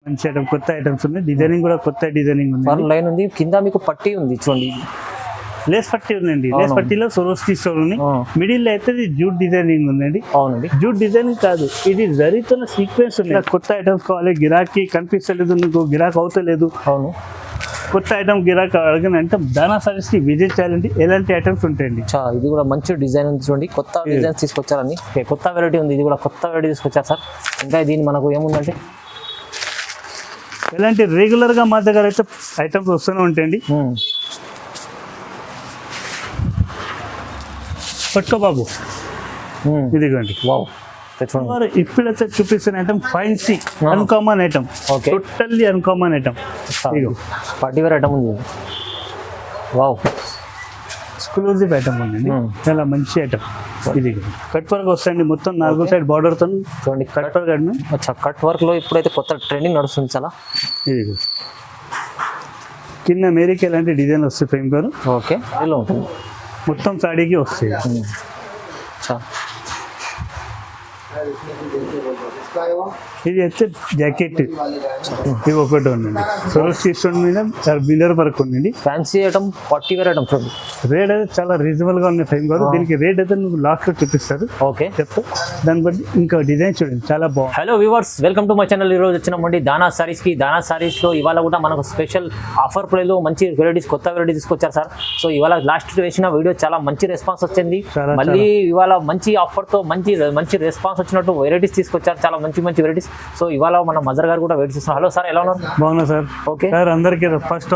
మంచి ఐటమ్, కొత్త ఐటమ్స్ ఉన్నాయి. డిజైనింగ్ కూడా కొత్త డిజైనింగ్ ఉంది. లైన్ ఉంది, కింద మీకు పట్టీ ఉంది చూడండి, లేస్ పట్టీ ఉందండి. లేస్ పట్టీలో సొరోస్కి స్టోన్ ఉంది. మిడిల్ లో అయితే జూట్ డిజైనింగ్ ఉందండి. అవునండి, జూట్ డిజైనింగ్ కాదు, ఇది జరీతో సీక్వెన్స్ ఉంది. కొత్త ఐటమ్స్ కావాలి, గిరాకీ కనిపిస్తలేదు, నీకు గిరాకీ అవుతలేదు, అవును కొత్త ఐటమ్ గిరాకీ అడగనంటే దానా సారీస్ కి విజిట్ చేయాలంటే ఎలాంటి ఐటమ్స్ ఉంటాయండి. ఇది కూడా మంచి డిజైన్ ఉంది చూడండి, కొత్త డిజైన్స్ తీసుకొచ్చారని. కొత్త వెరైటీ ఉంది, ఇది కూడా కొత్త వెరైటీ తీసుకొచ్చారు సార్. ఇంకా దీన్ని మనకు ఏముందంటే ఎలాంటి రెగ్యులర్ గా మా దగ్గర అయితే ఐటమ్స్ వస్తూనే ఉంటాయండి. పట్టుకో బాబు, ఇదిగోండి. వావ్, ఇప్పుడైతే చూపిస్తున్న item fancy uncommon item, totally uncommon item. Party wear item ఉంది. వావ్, ఎక్స్క్లూజివ్ ఐటమ్ ఉందండి, చాలా మంచి ఐటమ్. ఇది కట్ వర్క్ వస్తాయండి, మొత్తం 4 సైడ్ బార్డర్ తో చూడండి. కట్ వర్క్, కట్ వర్క్ లో ఇప్పుడైతే కొత్త ట్రెండింగ్ నడుస్తుంది చాలా. ఇది కింద మేరీకి ఎలాంటి డిజైన్ వస్తాయి ఫ్రేమ్ గారు. ఓకే, ఇలా ఉంటుంది, మొత్తం సాడీకి వస్తాయి. ఇది అయితే జాకెట్, ఇది ఒకటి ఉందండి. సోర్స్ తీసుకుని మీద బిల్లర్ వర్క్ ఉందండి. Fancy item, party wear item చూడండి. రేట్ అయితే చాలా రీజనబుల్ గా ఉంది ఫ్రేమ్ గారు. దీనికి రేట్ అయితే నువ్వు లాస్ట్ లో చూపిస్తారు. ఓకే, చెప్తా, దాన్ని బట్టి ఇంకా డిజైన్ చూడండి, చాలా బాగుంది. Hello viewers, welcome to my channel. ఈ రోజు వచ్చినామండి దానా సారీస్ కి. దానా సారీస్ లో ఇవాళ కూడా మనకు స్పెషల్ ఆఫర్ ప్రైస్ లో మంచి వెరైటీస్, కొత్త వెరైటీస్ తీసుకొచ్చారు సార్. సో ఇవాళ లాస్ట్ వేసిన వీడియో చాలా మంచి రెస్పాన్స్ వచ్చింది. మళ్ళీ ఇవాళ మంచి ఆఫర్ తో మంచి రెస్పాన్స్ వచ్చినట్టు వెరైటీస్ తీసుకొచ్చారు, చాలా మంచి వెరైటీస్. సో ఇవాళ మన మజర్ గారు కూడా వెయిట్ చేస్తున్నారు. హలో సార్, ఎలా ఉన్నారు? బాగున్నా సార్. ఓకే సార్, అందరికి ఫస్ట్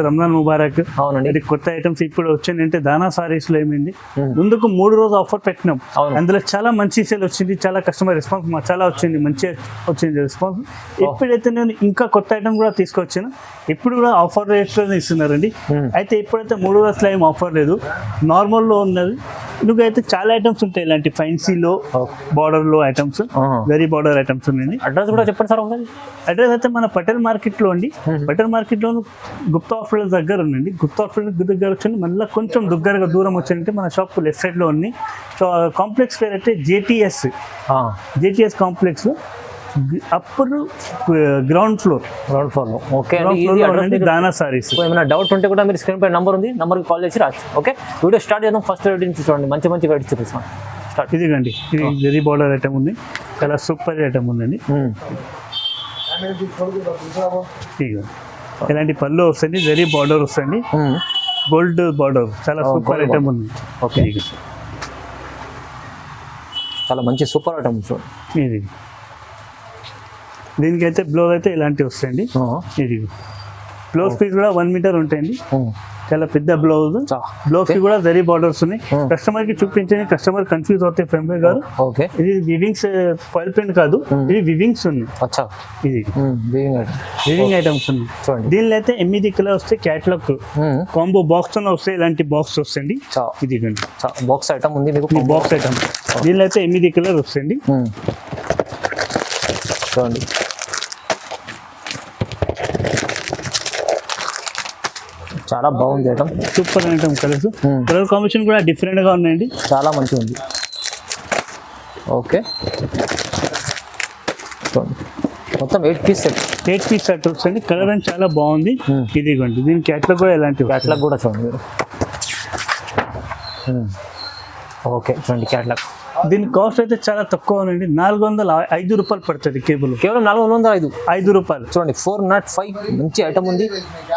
రంజాన్ ముబారక్. అవునండి, ఇది కొత్త ఐటమ్స్ ఇప్పుడు వచ్చిందంటే దానా సారీస్ లో ఏమైంది, ముందుకు 3 రోజు ఆఫర్ పెట్టినాం. అందులో చాలా మంచి సేల్ వచ్చింది, చాలా కస్టమర్ రెస్పాన్స్ చాలా వచ్చింది, మంచిగా వచ్చింది రెస్పాన్స్. ఇప్పుడైతే నేను ఇంకా కొత్త ఐటమ్ కూడా తీసుకొచ్చాను. ఇప్పుడు కూడా ఆఫర్ రేట్ లో ఇస్తున్నారండి. అయితే ఇప్పుడైతే 3 రోజులు ఏం ఆఫర్ లేదు, నార్మల్ లో ఉన్నది. నువ్వైతే చాలా ఐటమ్స్ ఉంటాయి, ఇలాంటి ఫైన్సీలో బార్డర్ లో ఐటమ్స్, వెరీ బార్డర్ ఐటమ్స్ ఉన్నాయండి. అడ్రస్ కూడా చెప్పండి సార్ ఒకసారి. అడ్రస్ అయితే మన పటేల్ మార్కెట్ లో అండి. పటేల్ మార్కెట్ లో గుప్తా హాస్పిటల్ దగ్గర ఉందండి. గుప్తా హాస్పిటల్ దగ్గర వచ్చి మళ్ళీ కొంచెం దూరం వచ్చిందంటే మన షాప్ లెఫ్ట్ సైడ్ లో ఉంది. సో కాంప్లెక్స్ పేరు అయితే JTS complex, upper ground floor లో. ఓకే, దానా సారీస్. ఏమైనా డౌట్ ఉంటే కూడా మీరు స్క్రీన్ పై నంబర్ ఉంది, నంబర్కి కాల్ చేసి రావచ్చు. ఓకే, వీడియో స్టార్ట్ చేద్దాం. ఫస్ట్ వెరైటీ చూడండి, మంచి వెరైటీ చూపిస్తాం. ఇదిగండి, ఇది వెరీ బార్డర్ ఐటమ్ ఉంది, చాలా సూపర్ ఐటమ్ ఉందండి. ఇలాంటి పళ్ళు వస్తుంది, వెరీ బార్డర్ వస్తుంది, గోల్డ్ బార్డర్, చాలా సూపర్ ఐటమ్ ఉంది. ఓకే, చాలా మంచి సూపర్ ఐటమ్ చూడండి. ఇది దీనికైతే బ్లౌజ్ అయితే ఇలాంటివి వస్తాయండి. ఇది బ్లౌజ్ పీస్ కూడా 1 మీటర్ ఉంటాయండి, చాలా పెద్ద బ్లౌజ్ కి కూడా వెరీ బార్డర్స్ ఉన్నాయి. కస్టమర్ కి చూపించండి, కస్టమర్ కన్ఫ్యూజ్ అవుతాయి ఫ్రెండ్ గారు. ఇది వివింగ్స్, ఫాయిల్ ప్రింట్ కాదు, ఇది వివింగ్స్ ఉన్నాయి. ఇది వివింగ్ ఐటమ్స్ ఉన్నాయి. దీనిలో అయితే 8 కలర్ వస్తాయి. క్యాటలాగ్ కాంబో బాక్స్ తో వస్తాయి, ఇలాంటి బాక్స్ వస్తుంది. ఇది బాక్స్ ఐటమ్ ఉంది మీకు, బాక్స్ ఐటమ్. దీనిలో అయితే 8 కలర్ వస్తాయండి. చూడండి, చాలా బాగుంది item, super item. Colour combination కూడా డిఫరెంట్ గా ఉన్నాయండి, చాలా మంచిగా ఉంది. ఓకే, మొత్తం 8 పీస్ సెట్ వస్తుంది. కలర్ అని చాలా బాగుంది. ఇదిగోండి, దీని క్యాటలాగ్ కూడా ఎలాంటి క్యాటలాగ్ కూడా చూడండి మీరు. ఓకే, చూడండి క్యాటలాగ్. దీని కాస్ట్ అయితే చాలా తక్కువ ఉందండి, 405 రూపాయలు పడుతుంది. కేవలం 405 రూపాయలు. చూడండి, 405 మంచి ఐటమ్ ఉంది,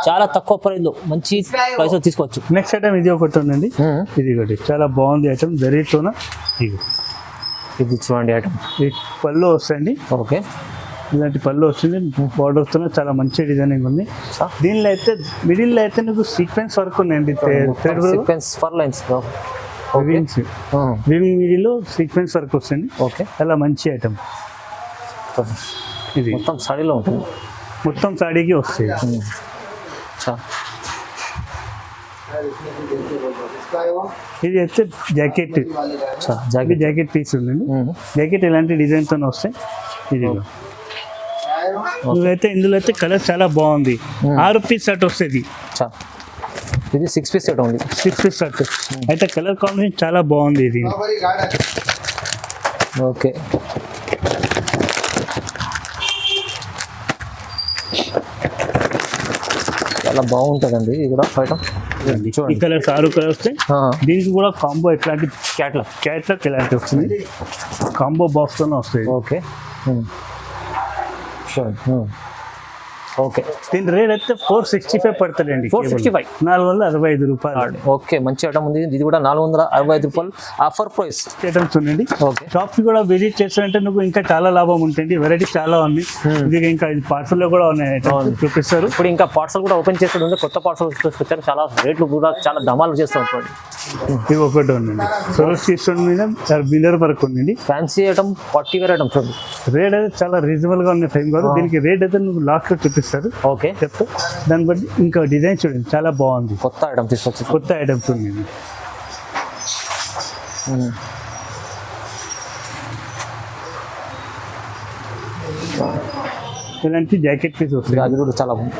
చాలా తక్కువ ప్రైస్ లో మంచి ప్రైస్ తీసుకోవచ్చు. నెక్స్ట్ ఐటమ్ ఇది ఒకటి ఉందండి, ఇది ఒకటి చాలా బాగుంది ఐటమ్, జరీతోన. ఇది చూడండి ఐటమ్, ఈ పళ్ళు వస్తాయండి. ఓకే, ఇలాంటి పళ్ళు వస్తుంది, బార్డర్ తో చాలా మంచి డిజైనింగ్ ఉంది. దీనిలో అయితే మిడిల్ లో అయితే నీకు సీక్వెన్స్ వర్క్ ఉన్నాయండి, వివింగ్ లో సీక్వెన్స్ వర్క్ వస్తుంది. ఓకే, చాలా మంచి ఐటమ్. ఇది మొత్తం సాడీలో ఉంటుంది, మొత్తం సాడీకి వస్తాయి. ఇది అయితే జాకెట్ పీస్ ఉందండి. జాకెట్ ఇలాంటి డిజైన్ తో వస్తాయి. ఇది నువ్వైతే ఇందులో అయితే కలర్ చాలా బాగుంది, 6 పీస్ సెట్ వస్తుంది. ఇది 6 పీస్ సెట్ ఉంది, 6 పీస్ సెట్. అయితే కలర్ కాంబినేషన్ చాలా బాగుంది ఇది. ఓకే, చాలా బాగుంటుందండి ఇది కూడా ఐటమ్. ఈ చూడండి కలర్స్ 6 కలర్స్ వస్తాయి. దీనికి కూడా కాంబో ఎట్లాంటి క్యాట్లాగ్ ఎలాంటి వస్తుంది, కాంబో బాక్స్ తోనే వస్తాయి. ఓకే చూడండి. ఓకే దీని రేట్ అయితే 465 పడుతుందండి. 465 465 రూపాయలు. ఓకే మంచి ఐటమ్ ఉంది. ఇది కూడా 465 రూపాయలు ఆఫర్ ప్రైస్ ఐటమ్స్ ఉండండి. ఓకే షాప్స్ కూడా విజిట్ చేస్తారంటే నువ్వు ఇంకా చాలా లాభం ఉంటుంది. వెరైటీ చాలా ఉంది. ఇది ఇంకా ఇది పార్సల్ లో కూడా ఉన్నాయి items చూపిస్తారు. ఇప్పుడు ఇంకా పార్సల్ కూడా ఓపెన్ చేసి ఉంది. కొత్త పార్సల్ తీసుకొచ్చారు. చాలా రేట్లు కూడా చాలా ధమాలు చేస్తూ ఉంటుంది. ఇది ఒకటి ఉందండి. సోరస్ స్టోన్ మీద బిల్లర్ వరకు ఉందండి. Fancy item party wear item చూడండి. రేట్ అయితే చాలా రీజనబుల్ గా ఉన్న టైం కాదు. దీనికి రేట్ అయితే నువ్వు లాస్ట్ లో చూపిస్తారు. ఓకే చెప్తా దాన్ని బట్టి ఇంకా డిజైన్ చూడండి చాలా బాగుంది. కొత్త ఐటమ్ తీసుకొచ్చి కొత్త ఐటమ్స్ ఉన్నాయి. ఇలాంటి జాకెట్ పీస్ వస్తుంది. అది కూడా చాలా బాగుంది.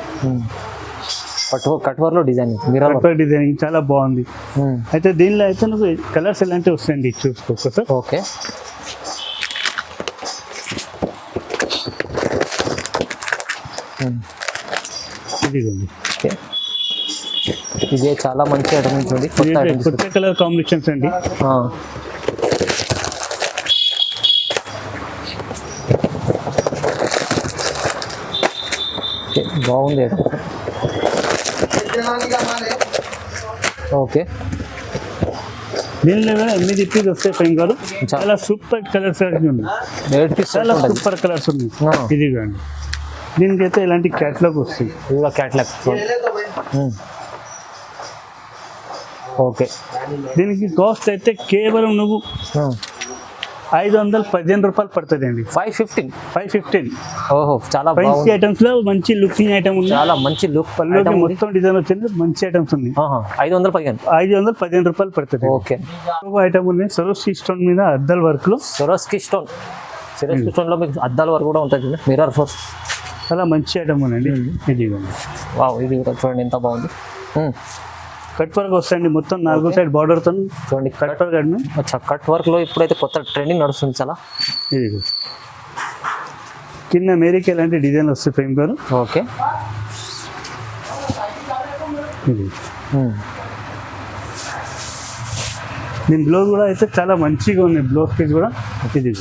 కట్వర్లో డిజైన్ మిర్రర్ డిజైనింగ్ చాలా బాగుంది. అయితే దీనిలో అయితే నువ్వు కలర్స్ ఎలాంటివి వస్తాయండి చూసుకో సార్. ఓకే ఇదిగోండి. ఓకే ఇదే చాలా మంచి ఐటమ్ చూడండి. కొత్త ఐటమ్ కొత్త కలర్ కాంబినేషన్స్ అండి. ఓకే బాగుంది ఐటమ్. ఓకే దీనిలో కూడా 8 పీస్ వస్తాయి పైన కాదు. చాలా సూపర్ కలర్స్ ఉంది. 8 పీస్ చాలా సూపర్ కలర్స్ ఉన్నాయి. ఇది కానీ దీనికి అయితే ఇలాంటి క్యాట్లాగ్ వస్తుంది. ఇది క్యాట్లాగ్. ఓకే దీనికి కాస్ట్ అయితే కేవలం నువ్వు 515 రూపాయలు పడుతుంది అండి. 515. ఓహో చాలా మంచి ఐటమ్స్ లో మంచి లుకింగ్ ఐటమ్ ఉంది. చాలా మంచి లుక్ పళ్ళుకి మొత్తం డిజైన్ వచ్చింది. మంచి ఐటమ్స్ ఉన్నాయి. 515 రూపాయలు పడుతుంది. ఓకే ఐటమ్ ఉన్నాయి. సరోస్కి స్టోన్ మీద అద్దాల వర్క్ లో. సరోస్కి స్టోన్ లో మీకు అద్దాల వర్క్ కూడా ఉంటుంది. మిర్రర్ ఫోర్స్ చాలా మంచి ఐటమ్ ఉందండి. ఇది వావ్ ఇది కూడా చూడండి ఎంత బాగుంది. కట్ వర్క్ వస్తాయండి. మొత్తం 4 సైడ్ బార్డర్ తో చూడండి. కట్ వర్క్ అండి. అచ్చా కట్ వర్క్ లో ఇప్పుడైతే కొత్త ట్రెండింగ్ నడుస్తుంది చాలా. ఇది కింద అమెరికా ఇలాంటి డిజైన్ వస్తాయి ఫ్రేమ్ గారు. ఓకే ఇది దీని బ్లౌజ్ కూడా అయితే చాలా మంచిగా ఉంది. బ్లౌజ్ పీస్ కూడా ఇది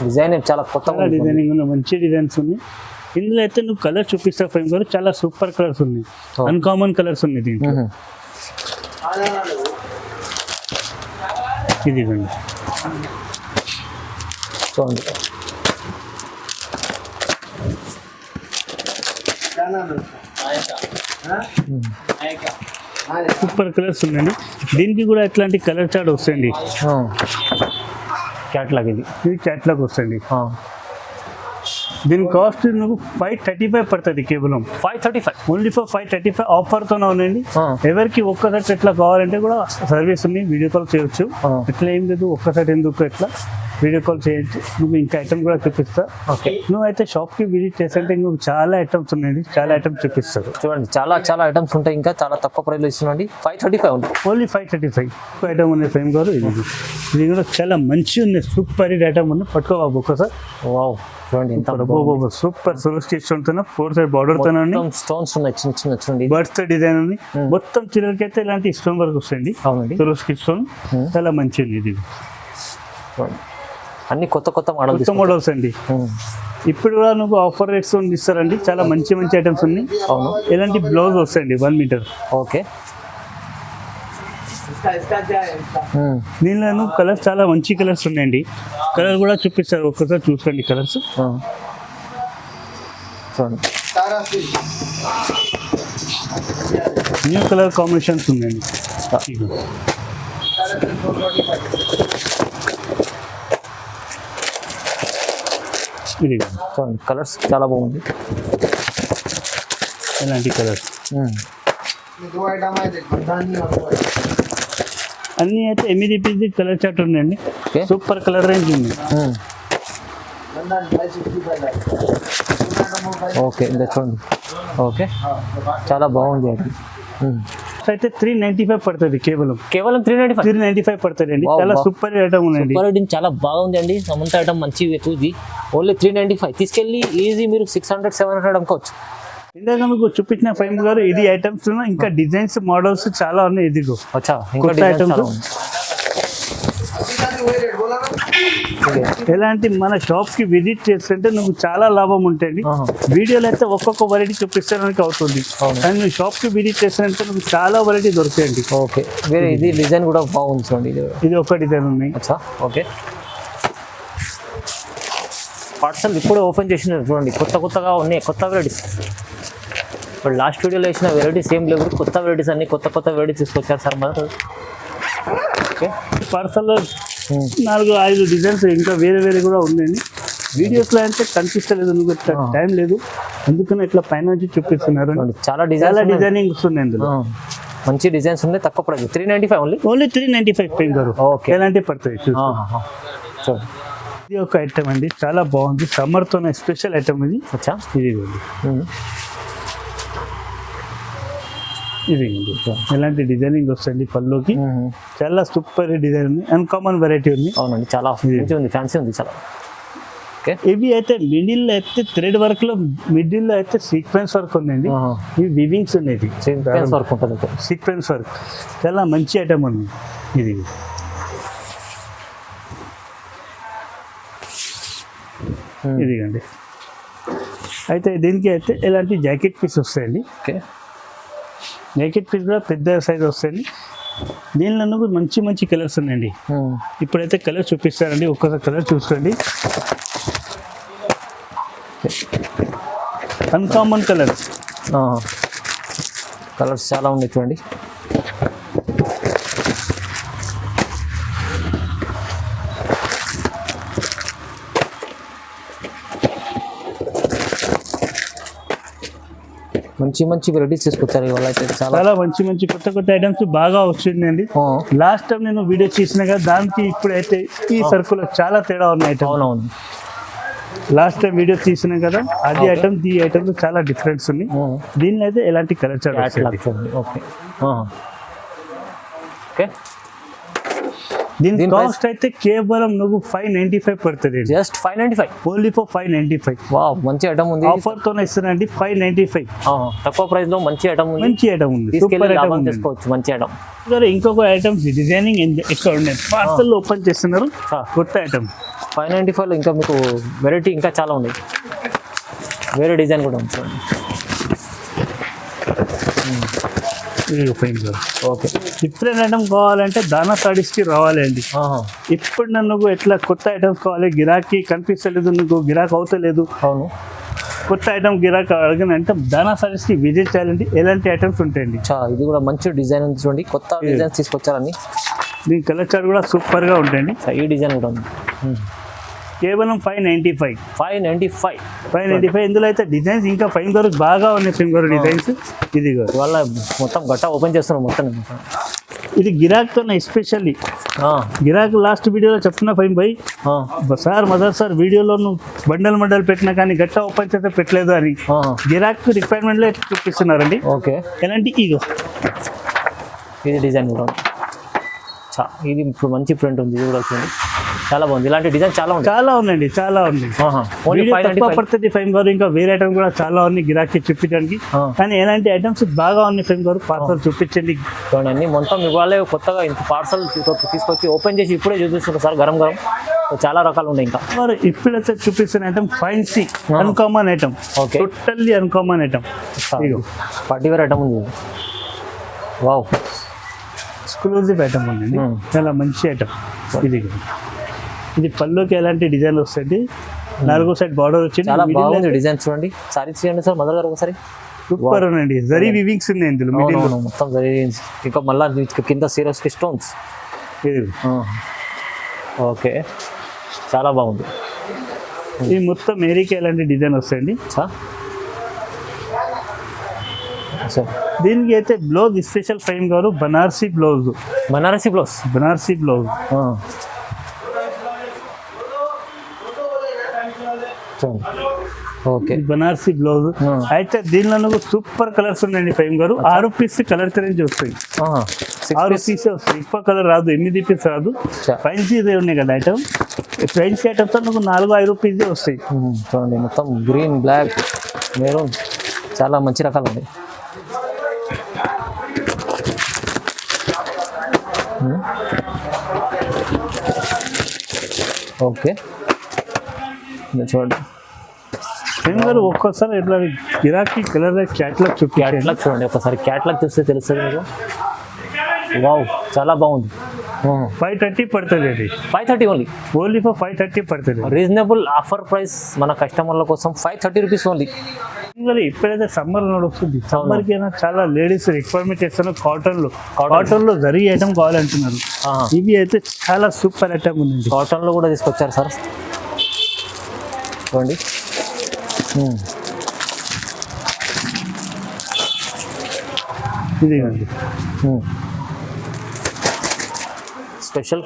డిజైన్ చాలా కొత్తగా డిజైనింగ్ ఉన్న మంచి డిజైన్స్ ఉన్నాయి. ఇందులో అయితే నువ్వు కలర్ చూపిస్తావు ఫ్రేమ్ గారు. చాలా సూపర్ కలర్స్ ఉన్నాయి. అన్కామన్ కలర్స్ ఉన్నాయి దీంట్లో. ఇది చూడండి. సూపర్ కలర్స్ ఉన్నాయండి. దీనికి కూడా ఎట్లాంటి కలర్ చార్ట్ వస్తాయండి. క్యాట్లాగ్ ఇది క్యాట్లాగ్ వస్తుంది. దీని కాస్ట్ నువ్వు 535 పడుతుంది. కేవలం 535 ఓన్లీ ఫర్ 535 ఆఫర్తోనే ఉందండి. ఎవరికి ఒక్కసారి ఎట్లా కావాలంటే కూడా సర్వీస్ ఉంది. వీడియో కాల్ చేయొచ్చు. ఎట్లా ఏం లేదు ఒక్కసారి ఎందుకు ఎట్లా వీడియో కాల్ చేయొచ్చు. నువ్వు ఇంకా ఐటమ్ కూడా చూపిస్తా. నువ్వు అయితే షాప్కి విజిట్ చేస్తుంటే నువ్వు చాలా ఐటమ్స్ ఉన్నాయండి. చాలా ఐటమ్స్ చూపిస్తారు. చూడండి చాలా ఐటమ్స్ ఉంటాయి. ఇంకా చాలా తక్కువ ప్రైస్లో ఇస్తున్నాండి. 535 ఉంది. ఓన్లీ 535 ఐటమ్ ఉన్నాయి ఫ్రేమ్ గారు. ఇది కూడా చాలా మంచి ఉంది. సూపర్ ఐటమ్ ఉంది. పట్టుకోబాబు ఒక్కసారి. వావ్ చూడండి ఎంత సూపర్ సొరస్కి స్టోన్ తో 4 సైడ్ బార్డర్ తో స్టోన్స్ ఉన్నాయి. చిన్న చూడండి బర్డ్స్ డిజైన్ ఉంది. మొత్తం చిల్లరకి అయితే ఇలాంటి స్టోన్ వర్క్ వస్తుంది. అవునండి సొరస్కి స్టోన్ చాలా మంచి ఉంది. ఇది అన్ని కొత్త మోడల్స్ అండి. ఇప్పుడు కూడా నువ్వు ఆఫర్ రేట్స్ ఇస్తారండి. చాలా మంచి ఐటమ్స్ ఉన్నాయి. ఇలాంటి బ్లౌజ్ వస్తాయండి 1 మీటర్. ఓకే దీనిలో కలర్స్ చాలా మంచి కలర్స్ ఉన్నాయండి. కలర్ కూడా చూపిస్తారు. ఒక్కసారి చూసుకోండి కలర్స్. న్యూ కలర్ కాంబినేషన్స్ ఉన్నాయండి. ఇది చూడండి కలర్స్ చాలా బాగుంది. ఇలాంటి కలర్స్ అన్నీ అయితే 8 పీస్ కలర్ చార్ట్ ఉందండి. సూపర్ కలర్ రేంజ్ ఉంది. ఓకే చూడండి. ఓకే చాలా బాగుంది అది. అయితే 395 పడుతుంది కేవలం కేవలం 395. 395 పడుతుంది అండి. Wow, చాలా wow. సూపర్ ఐటమ్ ఉందండి. సూపర్ ఐటమ్ చాలా బాగుంది అండి. సమంత ఐటమ్ మంచి ఇది ఓన్లీ 395 తీసుకెళ్ళి ఈజీ మీరు 600-700 అమ్ముకోవచ్చు. ఇందాక మీకు చూపించిన ఫైమ్ గారు ఇది ఐటమ్స్ ఇంకా డిజైన్స్ మోడల్స్ చాలా ఉన్నాయి. ఇదిగో అచ్చా ఇంకా కొత్త డిజైన్స్ items. చాలా ఉంది. ఎలాంటి మన షాప్ కి విజిట్ చేస్తుంటే నువ్వు చాలా లాభం ఉంటుంది. ఆహా. వీడియోలో అయితే ఒక్కొక్క వెరైటీ చూపిస్తానికి అవుతుంది, అవును. కానీ నువ్వు షాప్ కి విజిట్ చేస్తుంటే నువ్వు చాలా వెరైటీ దొరుకుతాయండి. ఓకే వేరే ఇది డిజైన్ కూడా బాగుంది చూడండి. ఇది ఒక డిజైన్ ఉన్నాయి. అచ్చా ఓకే పార్సల్ ఇప్పుడే ఓపెన్ చేసిన చూడండి. కొత్తగా ఉన్నాయి కొత్త వెరైటీస్. ఇప్పుడు లాస్ట్ వీడియోలో వేసిన వెరైటీస్ ఏం లేవు, కొత్త వెరైటీస్ అన్ని కొత్త వెరైటీస్ తీసుకొచ్చారు సార్ మరి. ఓకే పార్సల్ 4-5 డిజైన్స్ ఇంకా వేరే కూడా ఉన్నాయండి. వీడియోస్ లో అయితే కనిపిస్తలేదు, నువ్వు టైం లేదు, అందుకని ఇట్లా పైన నుంచి చూపిస్తున్నారు. చాలా డిజైనింగ్ వస్తుంది అందులో. మంచి డిజైన్స్ ఉన్నాయి, తక్కువ ప్రైస్ 395 ఓన్లీ 395 పెయిన్ గారు. ఓకే ఎలాంటి పడుతుంది చూడండి. ఇది ఒక ఐటమ్ అండి, చాలా బాగుంది. సమ్మర్ తోనే స్పెషల్ ఐటమ్ ఇది. అచ్చా ఇది ఎలాంటి డిజైనింగ్ వస్తుంది పళ్ళుకి, చాలా సూపర్ డిజైన్ ఉంది. అన్కామన్ వెరైటీ ఉంది. అవునండి చాలా మంచిగా ఉంది, ఫ్యాన్సీ ఉంది చాలా. ఓకే ఇవి అయితే మిడిల్ లో అయితే థ్రెడ్ వర్క్ లో, మిడిల్ లో అయితే సీక్వెన్స్ వర్క్ ఉందండి. ఇవి వివింగ్స్ ఉన్నాయి, సీక్వెన్స్ వర్క్ ఉంటుంది. సీక్వెన్స్ వర్క్ చాలా మంచి ఐటమ్ ఉంది ఇది. ఇదిగండి. అయితే దీనికి అయితే ఇలాంటి జాకెట్ పీస్ వస్తాయండి. ఓకే జాకెట్ పీస్ కూడా పెద్ద సైజ్ వస్తాయండి. దీనిలో కూడా మంచి కలర్స్ ఉన్నాయండి. ఇప్పుడైతే కలర్ చూపిస్తారండి, ఒక్కసారి కలర్ చూసుకోండి. అన్కామన్ కలర్స్ చాలా ఉన్నాయి చూడండి. మంచి వెరైటీస్ తీసుకొచ్చారు ఇవాళ అయితే. చాలా మంచి కొత్త ఐటమ్స్ బాగా వచ్చిందండి. లాస్ట్ టైం నేను వీడియో చేసిన కదా, దానికి ఇప్పుడైతే ఈ సర్కుల్ చాలా తేడా ఉన్నాయి. అవునవును లాస్ట్ టైం వీడియో తీసిన కదా, అది ఐటమ్ ఈ ఐటమ్ చాలా డిఫరెన్స్ ఉంది. దీనిలో అయితే ఎలాంటి కలర్ చార్ట్. ఓకే ఓకే దీని కాస్ట్ అయితే కేవలం నువ్వు 595 పడుతుంది. Just 595 only for 595. వావ్ మంచి ఐటమ్ ఉంది. ఆఫర్ తోనే ఇస్తానండి 595. తక్కువ ప్రైస్ లో మంచి ఐటమ్ ఉంది. మంచి ఐటమ్ ఉంది, సూపర్ ఐటమ్ తీసుకోవచ్చు. మంచి ఐటమ్. ఇంకొక ఐటమ్స్ డిజైనింగ్ ఎక్కడ ఉన్నాయి, పార్సల్ ఓపెన్ చేస్తున్నారు కొత్త ఐటమ్. 595 లో ఇంకా మీకు వెరైటీ ఇంకా చాలా ఉంది, వేరే డిజైన్ కూడా ఉంది. ఓకే డిఫరెంట్ ఐటమ్ కావాలంటే దానా సారీస్ కి రావాలండి. ఇప్పుడు నన్ను ఎట్లా కొత్త ఐటమ్స్ కావాలి, గిరాకీ కనిపిస్తలేదు, నువ్వు గిరాక్ అవుతలేదు. అవును కొత్త ఐటమ్ గిరాక్ అడగనంటే దానా సారీస్ కి విజిట్ చేయాలంటే ఎలాంటి ఐటమ్స్ ఉంటాయండి. ఇది కూడా మంచి డిజైన్ ఉంది చూడండి, కొత్త డిజైన్స్ తీసుకొచ్చారని. దీని కలర్ చార్ట్ కూడా సూపర్ గా ఉంటాయండి. ఈ డిజైన్ కూడా ఉంది. కేవలం 595. 595. ఇందులో అయితే డిజైన్స్ ఇంకా ఫైన్ గారు బాగా ఉన్నాయి. ఫైన్ గారు డిజైన్స్ ఇది వాళ్ళ మొత్తం గట్టా ఓపెన్ చేస్తున్నాం మొత్తం. ఇది గిరాక్ తో ఎస్పెషల్లీ గిరాక్ లాస్ట్ వీడియోలో చెప్తున్నా fine by sir mother sir వీడియోలో నువ్వు బండల్ పెట్టినా కానీ గట్టా ఓపెన్ చేస్తే పెట్టలేదు అని గిరాక్ రిక్వైర్మెంట్ లో చూపిస్తున్నారండి. ఓకే ఎలాంటి ఇది డిజైన్ కూడా ఇది ఇప్పుడు మంచి ప్రింట్ ఉంది. ఇది కూడా చూడండి చాలా బాగుంది. ఇలాంటి డిజైన్ చాలా ఉన్నాయండి, చాలా ఉంది. పడుతుంది ఫైమ్ గారు. ఇంకా వేరే ఐటమ్ కూడా చాలా ఉన్నాయి గిరాకీ చూపించడానికి, కానీ ఎలాంటి ఐటమ్స్ బాగా ఉన్నాయి ఫైమ్ గారు. పార్సల్ చూపించండి చూడండి. మొత్తం ఇవాళ కొత్తగా ఇంత పార్సల్ తీసుకొచ్చి ఓపెన్ చేసి ఇప్పుడే చూపిస్తున్నారు సార్, గరం చాలా రకాలు ఉన్నాయి. ఇంకా ఇప్పుడైతే చూపిస్తున్న item fancy uncommon item. Okay totally uncommon item. Party wear item ఉంది. వావ్ ఎక్స్క్లూజివ్ ఐటమ్ ఉందండి, చాలా మంచి ఐటమ్. ఇది పళ్ళుకి ఎలాంటి డిజైన్ వస్తుంది, 4 సైడ్ బార్డర్ వచ్చింది. చాలా బాగుంది డిజైన్ చూడండి. సారీ చేయండి సార్ మదర్ గారు ఒకసారి. సూపర్ ఉందండి. జరీ వివింగ్స్ ఉన్నాయి ఇందులో, మొత్తం జరీ. ఇంకా మళ్ళీ కింద సీరియస్ కి స్టోన్స్. ఓకే చాలా బాగుంది. ఇది మొత్తం మేరీకి ఎలాంటి డిజైన్ వస్తాయండి. దీనికి అయితే బ్లౌజ్ స్పెషల్ ఫ్రేమ్ గారు బనారసి బ్లౌజ్. చూడండి. Okay, Banarasi blouse. అయితే దీనిలో సూపర్ కలర్స్ ఉన్నాయండి ఫైమ్ గారు. 6 పీస్ కలర్ చేంజ్ వస్తాయి. 6 పీస్ వస్తాయి, ఎక్కువ కలర్ రాదు, 8 పీస్ రాదు. ఫ్రెండ్స్ ఉన్నాయి కదా ఐటమ్, ఫ్రెండ్స్ ఐటమ్స్ నాకు 4-5 పీసే వస్తాయి. చూడండి, మొత్తం గ్రీన్, బ్లాక్, మెరూన్, చాలా మంచి రకాలు ఉన్నాయి. ఓకే, చూడండి ఫైమ్ గారు. ఒక్కోసారి ఇట్లా గిరాకీ కలర్ క్యాట్లాగ్ క్యాట్లాగ్ చూడండి, ఒకసారి క్యాట్లాగ్ చూస్తే తెలుస్తుంది మీకు. వావ్, చాలా బాగుంది. 530 పడుతుంది అది. 530 ఓన్లీ ఫర్ 530 పడుతుంది. రీజనబుల్ ఆఫర్ ప్రైస్ మన కస్టమర్ల కోసం 530 రూపీస్ ఓన్లీ. ఇప్పుడైతే సమ్మర్ నడుస్తుంది, సమ్మర్ కి చాలా లేడీస్ రిక్వైర్మెంట్ చేస్తాను. కాటన్ లో జరీ ఐటమ్ కావాలంటున్నారు. ఇవి అయితే చాలా సూపర్ ఐటమ్ ఉంది. కాటన్ లో కూడా తీసుకొచ్చారు సార్, చూడండి. ఇది స్పెషల్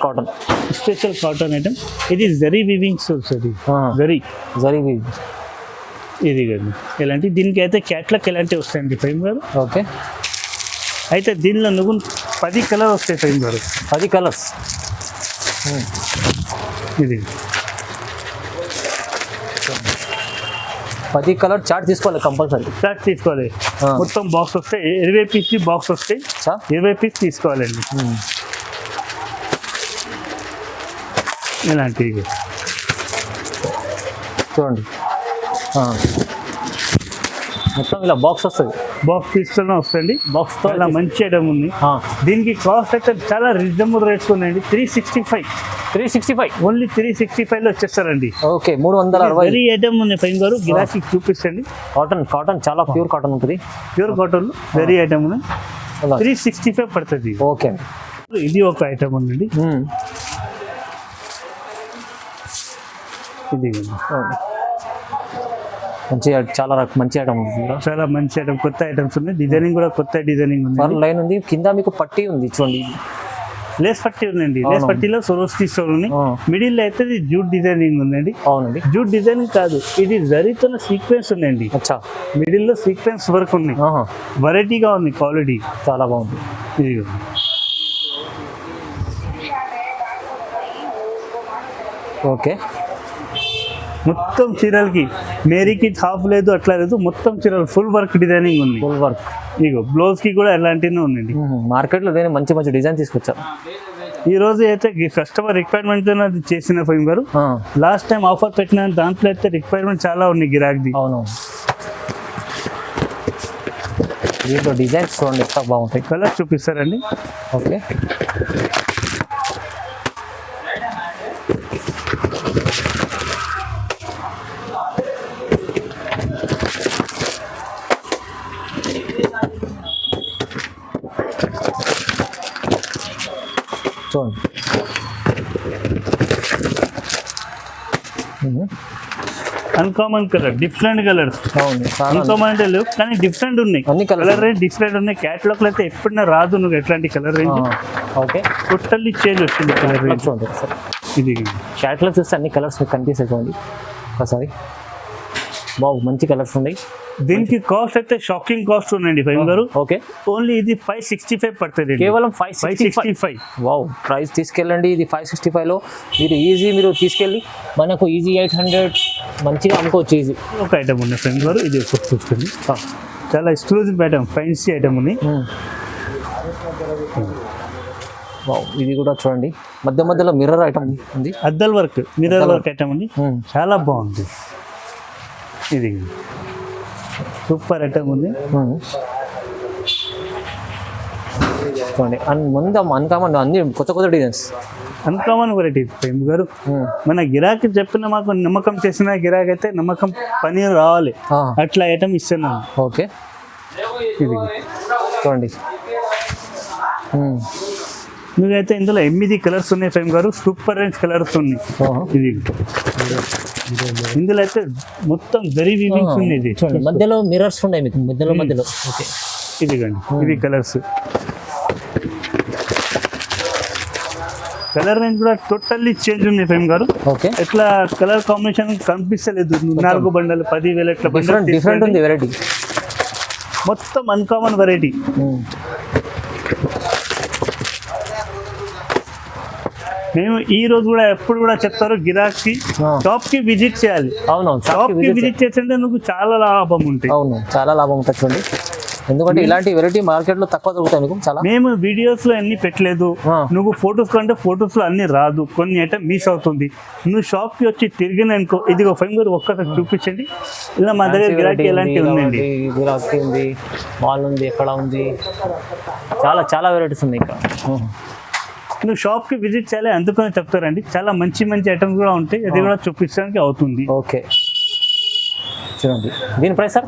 కాటన్ ఐటమ్. ఇది జరీ వీవింగ్స్ వస్తుంది. జరీ వీవింగ్ ఇది కదా ఇలాంటి. దీనికి అయితే క్యాట్లాగ్ ఎలాంటివి వస్తాయండి ఫైమ్ గారు. ఓకే, అయితే దీనిలో నువ్వు 10 కలర్ వస్తాయి ఫైమ్ గారు. 10 కలర్స్. ఇది 10 కలర్ చార్ట్ తీసుకోవాలి, కంపల్సరీ చార్ట్ తీసుకోవాలి. మొత్తం బాక్స్ వస్తాయి, 20 పీస్ బాక్స్ వస్తాయి. 20 పీస్ తీసుకోవాలండి. ఇలాంటివి చూడండి, మొత్తం ఇలా బాక్స్ వస్తుంది. బాక్స్ తీసుకునే వస్తుంది. బాక్స్తో చాలా మంచి ఐటమ్ ఉంది. దీనికి కాస్ట్ అయితే చాలా రీజనబుల్ రేట్స్ ఉన్నాయండి. 365 ఓన్లీ 365 లో వచ్చేస్తారండి. ఓకే, 360 వెరీ ఐటమ్ ఉంది ఫైన్ గారు. గిరాకీ చూపిస్తండి. కాటన్ చాలా ప్యూర్ కాటన్ ఉంటుంది. ప్యూర్ కాటన్ వెరీ ఐటమ్ ఉంది. 365 పడుతుంది. ఓకే, ఇది ఒక ఐటమ్ ఉందండి. ఇది మంచి, చాలా మంచి ఐటమ్ ఉంది. చాలా మంచి ఐటమ్, కొత్త ఐటమ్స్ ఉన్నాయి. డిజైనింగ్ కూడా కొత్త డిజైనింగ్ ఉంది. లైన్ ఉంది, కింద మీకు పట్టీ ఉంది చూడండి. లేస్ పట్టీ ఉందండి. లేస్ పట్టీలో సొరోస్కి స్టోన్ ఉంది. మిడిల్ అయితే జూట్ డిజైనింగ్ ఉందండి. అవునండి, జూట్ డిజైనింగ్ కాదు, ఇది జరీతో సీక్వెన్స్ ఉందండి. అచ్చా, మిడిల్ లో సీక్వెన్స్ వర్క్ ఉంది. వెరైటీగా ఉంది, క్వాలిటీ చాలా బాగుంది. ఇది ఓకే, మొత్తం చీరలకి మేరీకి హాఫ్ లేదు, అట్లా లేదు. మొత్తం చీరలు ఫుల్ వర్క్ డిజైనింగ్ ఉంది. Full work. ఇగో బ్లౌజ్ కి కూడా ఎలాంటినే ఉందండి. మార్కెట్లో నేను మంచి డిజైన్ తీసుకొచ్చాను. ఈ రోజు అయితే కస్టమర్ రిక్వైర్మెంట్ అది చేసిన ఫైమ్ గారు. లాస్ట్ టైం ఆఫర్ పెట్టిన దాంట్లో అయితే రిక్వైర్మెంట్ చాలా ఉన్నాయి గిరాకీ. అవును, దీంట్లో డిజైన్స్ చూడండి ఎంత బాగుంటాయి. కలర్ చూపిస్తారండి. ఓకే, చూడండి. Uncommon colour, different colours. అవును, అన్కామన్ అంటే లేవు కానీ డిఫరెంట్ ఉన్నాయి. అన్ని కలర్ రేంజ్ డిఫరెంట్ ఉన్నాయి. క్యాటలాగ్ లో అయితే ఎప్పుడైనా రాదు నువ్వు ఎట్లాంటి colour range. Okay, totally change వచ్చింది కలర్ రేంజ్. చూడండి సార్, ఇది క్యాటలాగ్ చూస్తే అన్ని కలర్స్ మీకు కనిపిస్తాయి చూడండి ఒకసారి. బాగు, మంచి కలర్స్ ఉన్నాయి. దీనికి కాస్ట్ అయితే షాకింగ్ కాస్ట్ ఉందండి ఫైమ్ గారు. ఓకే, ఓన్లీ ఇది 565 పడుతుంది. కేవలం 565. వావ్, ప్రైస్ తీసుకెళ్ళండి. ఇది 565 లో మీరు తీసుకెళ్ళి మనకు ఈజీ 800 మంచిగా అమ్ముకోవచ్చు. ఈజీ ఒక ఐటమ్ ఉంది ఫైమ్ గారు. ఇది చూస్తుంది, చాలా ఎక్స్క్లూజివ్ ఐటమ్, ఫ్యాన్సీ ఐటమ్ ఉంది. వావ్, ఇది కూడా చూడండి. మధ్యలో మిర్రర్ ఐటమ్ ఉంది. అద్దల్ వర్క్, మిర్రర్ వర్క్ ఐటమ్ ఉంది. చాలా బాగుంది. ఇది సూపర్ ఐటమ్ ఉంది. చూడండి, ముందు అన్కామన్ అన్ని కొత్త డిజైన్స్, అన్కామన్ వెరైటీ ఫైమ్ గారు. మన గిరాకీ చెప్పిన మాకు నమ్మకం చేసిన గిరాకీ అయితే నమ్మకం పని రావాలి, అట్లా ఐటమ్ ఇస్తున్నాను. ఓకే, ఇది చూడండి. మీకైతే ఇందులో 8 కలర్స్ ఉన్నాయి ఫైమ్ గారు. సూపర్ రేంజ్ కలర్స్ ఉన్నాయి. ఇది ఇందులో అయితే మొత్తం జరీ వీవింగ్స్ ఉంది. ఇది మధ్యలో మిర్రర్స్ ఉన్నాయి మీకు మధ్యలో. ఓకే, ఇది కానీ ఇవి కలర్స్. కలర్ రేంజ్ కూడా టోటల్లీ చేంజ్ ఉంది ఫేమ్ గారు. ఓకే, ఇట్లా కలర్ కాంబినేషన్ కనిపిస్తలేదు. 4 బండలు 10,000 ఇట్లా బండలు డిఫరెంట్ ఉంది వెరైటీ, మొత్తం అన్కామన్ వెరైటీ. మేము ఈ రోజు కూడా ఎప్పుడు కూడా చెప్తారు గిరాకీ షాప్ కి విజిట్ చేయాలి. అవునవును, షాప్ కి విజిట్ చేస్తే నువ్వు చాలా లాభం ఉంటాయి. అవును, చాలా లాభం ఉంటుంది చూడండి. ఎందుకంటే ఇలాంటి వెరైటీ మార్కెట్ లో తక్కువ దొరుకుతాయి మీకు చాలా. మేము వీడియోస్ లో అన్ని పెట్టలేదు. నువ్వు ఫొటోస్ కంటే ఫొటోస్ లో అన్ని రాదు, కొన్ని ఐటమ్ మిస్ అవుతుంది. నువ్వు షాప్ కి వచ్చి తిరిగిననుకో, ఇదిగో ఫైమ్ గారు ఒక్కసారి చూపించండి. ఇలా మా దగ్గర గిరాకీ ఎలాంటివి ఉందండి. గిరాకీ ఉంది, మాల్ ఉంది, ఎక్కడ ఉంది, చాలా చాలా వెరైటీస్ ఉన్నాయి ఇక్కడ. నువ్వు షాప్ కి విజిట్ చేయాలి, అందుకని చెప్తారండి. చాలా మంచి మంచి ఐటమ్స్ కూడా ఉంటాయి, అది కూడా చూపించడానికి అవుతుంది. ఓకే, చూడండి దీని ప్రైస్ సార్.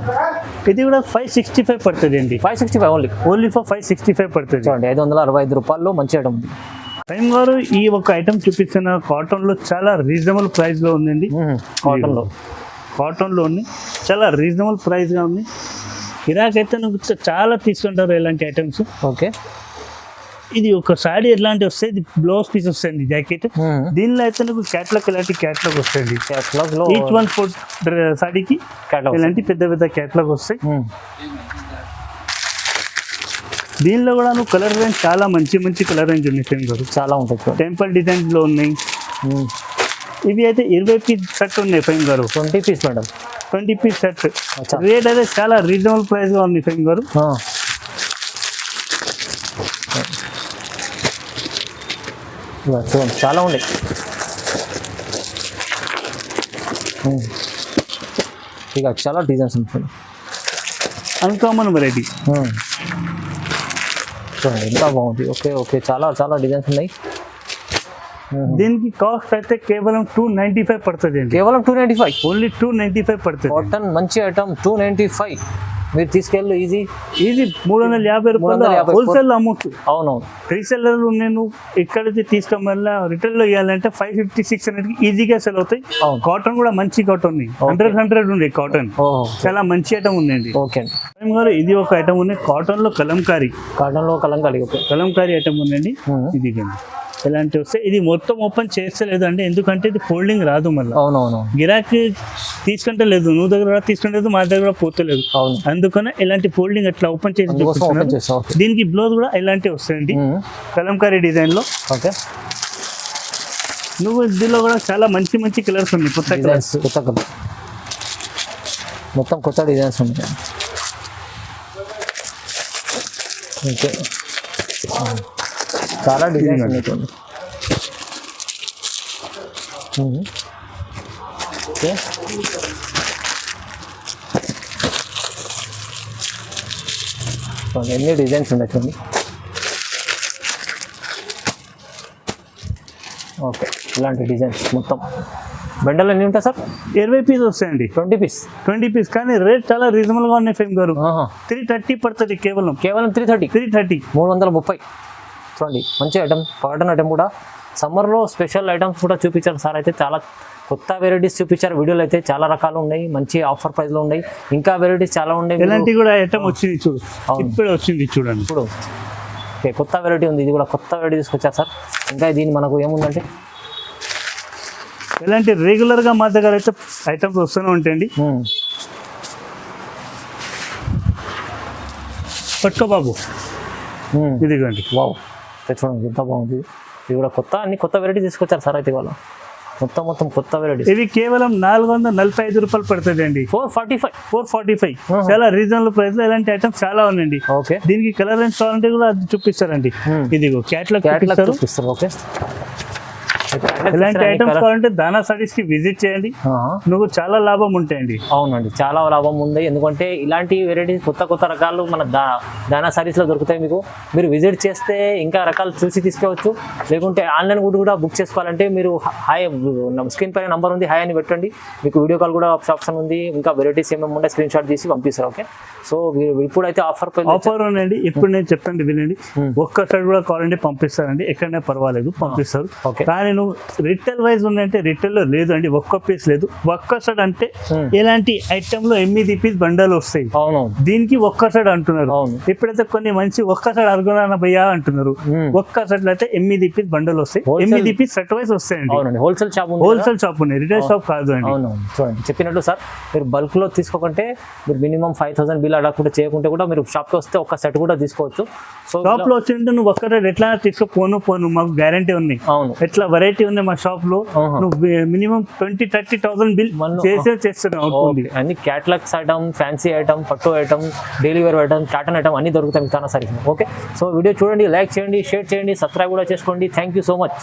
ఇది కూడా 565 పడుతుంది అండి. 565 ఓన్లీ ఫర్ 565 పడుతుంది. చూడండి, 565 రూపాయల్లో మంచి ఐటమ్ ఉంది. టైం గారు ఈ ఒక ఐటమ్ చూపిస్తున్న కాటన్ లో చాలా రీజనబుల్ ప్రైస్ లో ఉందండి. కాటన్ లో ఉంది, చాలా రీజనబుల్ ప్రైస్ గా ఉంది. గిరాకీ అయితే నువ్వు చాలా తీసుకుంటారు ఇలాంటి ఐటమ్స్. ఓకే, ఇది ఒక సాడీ ఎట్లాంటి వస్తాయి, ఇది బ్లౌజ్ పీస్ వస్తుంది జాకెట్. దీనిలో అయితే నువ్వు క్యాట్లాగ్ ఇలాంటి క్యాట్లాగ్ వస్తుంది. ఈచ్ 1 ఫుట్ సాడీకి ఇలాంటి పెద్ద పెద్ద క్యాట్లాగ్ వస్తాయి. దీనిలో కూడా నువ్వు కలర్ రేంజ్ చాలా మంచి మంచి కలర్ రేంజ్ ఉన్నాయి ఫేమ్ గారు. చాలా ఉంటుంది. టెంపుల్ డిజైన్ లో ఉన్నాయి. ఇవి అయితే 20 పీస్ సెట్ ఉన్నాయి ఫేమ్ గారు. 20 piece madam, 20 piece set. Rate అయితే చాలా రీజనబుల్ ప్రైస్ గా ఉంది ఫేమ్ గారు. చూడండి చాలా ఉన్నాయి. ఇక చాలా డిజైన్స్ ఉంటుంది, అన్కామన్ వెరైటీ. చూడండి ఎంత బాగుంది. ఓకే ఓకే, చాలా చాలా డిజైన్స్ ఉన్నాయి. దీనికి కాస్ట్ అయితే కేవలం 295 పడుతుంది అండి. కేవలం 295, ఓన్లీ 295 పడుతుంది. కాటన్ మంచి ఐటమ్ 295 మీరు తీసుకెళ్ళు ఈజీ 350 రూపాయలు హోల్సేల్ అమ్మొచ్చు. అవునవును, రీసెల్లర్ నేను ఎక్కడైతే తీసుకో మళ్ళీ రిటైల్ లో ఇవ్వాలంటే 550, 600 ఈజీగా సెల్ అవుతాయి. కాటన్ కూడా మంచి కాటన్ 100 ఉంది కాటన్. చాలా మంచి ఐటమ్ ఉందండి. ఓకే గారు ఇది ఒక ఐటమ్ ఉంది కాటన్ లో కలంకారీ. కాటన్ లో కలంకారీ ఐటమ్ ఉందండి. ఇది ఎలాంటి వస్తే ఇది మొత్తం ఓపెన్ చేస్తలేదు అండి, ఎందుకంటే ఇది ఫోల్డింగ్ రాదు మళ్ళీ. అవునవును, గిరాకీ తీసుకుంటే లేదు, నువ్వు దగ్గర కూడా తీసుకుంటలేదు, మా దగ్గర కూడా పోతలేదు. అందుకనే ఇలాంటి ఫోల్డింగ్ అట్లా ఓపెన్ చేసి దీనికి బ్లౌజ్ కూడా ఇలాంటివి వస్తాయండి కలంకారీ డిజైన్ లో. ఓకే, నువ్వు దీనిలో కూడా చాలా మంచి మంచి కలర్స్ ఉన్నాయి, కొత్త కలర్స్, కొత్త కలర్, మొత్తం కొత్త డిజైన్స్ ఉన్నాయి. ఓకే, చాలా డిజైన్స్ ఉన్నాయి. ఓకే, ఎన్ని డిజైన్స్ ఉన్నాయి చూడండి. ఓకే, ఇలాంటి డిజైన్స్ మొత్తం బండలు ఎన్ని ఉంటాయి సార్? 20 పీస్ వస్తాయండి. 20 పీస్ కానీ రేట్ చాలా రీజనబుల్ గా ఉన్నాయి ఫేమ్ గారు. 330 పడుతుంది కేవలం 330. 330 చూడండి, మంచి ఐటమ్, కాటన్ ఐటమ్ కూడా. సమ్మర్లో స్పెషల్ ఐటమ్స్ కూడా చూపించారు సార్. అయితే చాలా కొత్త వెరైటీస్ చూపించారు వీడియోలో. అయితే చాలా రకాలు ఉన్నాయి, మంచి ఆఫర్ ప్రైస్లో ఉన్నాయి. ఇంకా వెరైటీస్ చాలా ఉన్నాయి. ఇలాంటి కూడా ఐటమ్ వచ్చింది చూడు, ఇప్పుడు వచ్చింది చూడండి. ఇప్పుడు ఓకే, కొత్త వెరైటీ ఉంది. ఇది కూడా కొత్త వెరైటీ తీసుకొచ్చారు సార్. ఇంకా దీన్ని మనకు ఏముందంటే ఇలాంటి రెగ్యులర్గా మా దగ్గర అయితే ఐటమ్స్ వస్తూనే ఉంటాయండి. పట్టుకో బాబు, ఇదిగోండి. వావ్, చూడండి ఎంత బాగుంది. ఇది కూడా కొత్త, అన్ని కొత్త వెరైటీ తీసుకొచ్చారు సార్. అయితే ఇవాళ మొత్తం కొత్త వెరైటీ. ఇది కేవలం 445 రూపాయలు పడుతుంది అండి. 445 చాలా రీజనబుల్ ప్రైస్ లో ఇలాంటి ఐటమ్స్ చాలా ఉన్నాయండి. ఓకే, దీనికి కలర్ రేంజ్ కావాలంటే కూడా అది చూపిస్తారండి. ఇదిగో క్యాట్లాగ్ చూపిస్తారు. ఓకే, ఇలాంటి ఐటమ్స్ కావాలంటే దానా సారీస్ కి విజిట్ చేయండి, నువ్వు చాలా లాభం ఉంటాయండి. అవునండి, చాలా లాభం ఉంది. ఎందుకంటే ఇలాంటి వెరైటీస్ కొత్త రకాలు మన దానా సారీస్ లో దొరుకుతాయి మీకు. మీరు విజిట్ చేస్తే ఇంకా రకాలు చూసి తీసుకోవచ్చు. లేకుంటే ఆన్లైన్ కూడా బుక్ చేసుకోవాలంటే మీరు హాయ్ స్క్రీన్ పైన నంబర్ ఉంది, హాయ్ అని పెట్టండి. మీకు వీడియో కాల్ కూడా ఆప్షన్ ఉంది. ఇంకా వెరైటీస్ ఏమేమి ఉంటే స్క్రీన్ షాట్ తీసి పంపిస్తారు. ఓకే, సో ఇప్పుడైతే ఆఫర్ ఉందండి. ఇప్పుడు నేను చెప్పండి వినండి, ఒక్కసారి కూడా కావాలంటే పంపిస్తారండి, ఎక్కడైనా పర్వాలేదు పంపిస్తారు. కానీ నువ్వు రిటైల్ వైజ్ ఉందంటే రిటైల్లో లేదు అండి, ఒక్క పీస్ లేదు. ఒక్క సైడ్ అంటే ఇలాంటి ఐటమ్ లో 8 పీస్ బండలు వస్తాయి. అవును, దీనికి ఒక్క సైడ్ అంటున్నారు. అవును. ఇప్పుడైతే కొన్ని మంచి ఒక్క సైడ్ అర్గునా భయ్యా అంటున్నారు. ఒక్క సైడ్ అయితే 8 పీస్ బండలు వస్తాయి. 8 పీస్ సెట్ వైజ్ వస్తాయండి. అవునండి, హోల్సేల్ షాప్ ఉంది, హోల్సేల్ షాప్ ఉంది, రిటైల్ షాప్ కాదు అండి. అవును, చూడండి చెప్పినట్టు సార్, మీరు బల్క్ లో తీసుకోకుంటే మీరు మినిమం 5,000 బిల్ అడగకుండా చేయకుంటే కూడా మీరు షాప్ కి వస్తే ఒక సెట్ కూడా తీసుకోవచ్చు. సో షాప్ లో వచ్చింటే నువ్వు ఒక్క సైడ్ ఎట్లా తీసుకోపోను మాకు గ్యారంటీ ఉంది. అవును, ఎట్లా వెరైటీ ఉంది మా షాప్ లో. నువ్వు మినిమం 20-30,000 బిల్ చేస్తున్నావు. అన్ని క్యాటలాగ్స్ ఐటమ్, ఫ్యాన్సీ ఐటమ్, పట్టు item, daily wear item, cotton item అన్ని దొరుకుతాయి దానా సారీస్. ఓకే, సో వీడియో చూడండి, లైక్ చేయండి, షేర్ చేయండి, సబ్స్క్రైబ్ కూడా చేసుకోండి. Thank you so much.